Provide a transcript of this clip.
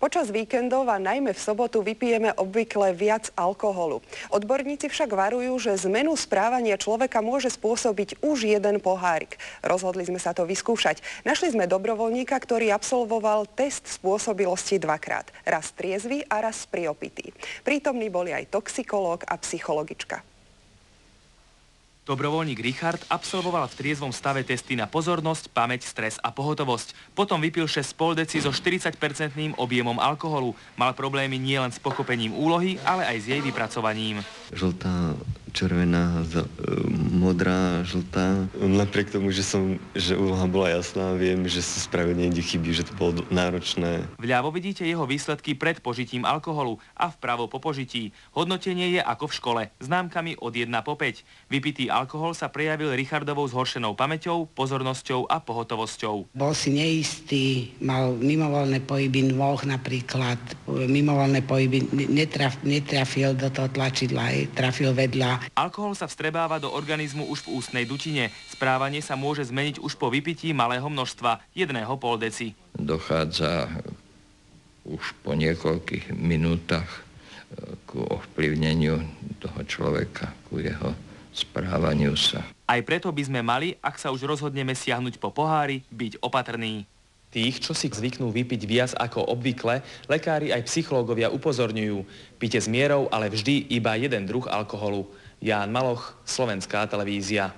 Počas víkendov a najmä v sobotu vypijeme obvykle viac alkoholu. Odborníci však varujú, že zmenu správania človeka môže spôsobiť už jeden pohárik. Rozhodli sme sa to vyskúšať. Našli sme dobrovoľníka, ktorý absolvoval test spôsobilosti dvakrát. Raz triezvy a raz priopitý. Prítomní boli aj toxikológ a psychologička. Dobrovoľník Richard absolvoval v triezvom stave testy na pozornosť, pamäť, stres a pohotovosť. Potom vypil 6,5 deci so 40% objemom alkoholu. Mal problémy nielen s pochopením úlohy, ale aj s jej vypracovaním. Žltá, červená, modrá, žltá. Napriek tomu, že úloha bola jasná, viem, že sa spravil niekde chyby, že to bolo náročné. Vľavo vidíte jeho výsledky pred požitím alkoholu a vpravo po požití. Hodnotenie je ako v škole, známkami od 1 po 5. Vypitý alkohol sa prejavil Richardovou zhoršenou pamäťou, pozornosťou a pohotovosťou. Bol si neistý, mal mimovoľné pohyby nôh napríklad, mimovoľné pohyby, netrafil do toho tlačidla, trafil vedľa. Alkohol sa vstrebáva do organizmu už v ústnej dutine. Správanie sa môže zmeniť už po vypití malého množstva, 1,5 deci. Dochádza už po niekoľkých minútach ku ovplyvneniu toho človeka, ku jeho správaniu sa. Aj preto by sme mali, ak sa už rozhodneme siahnuť po pohári, byť opatrní. Tých, čo si zvyknú vypiť viac ako obvykle, lekári aj psychológovia upozorňujú. Pite s mierou, ale vždy iba jeden druh alkoholu. Ján Maloch, Slovenská televízia.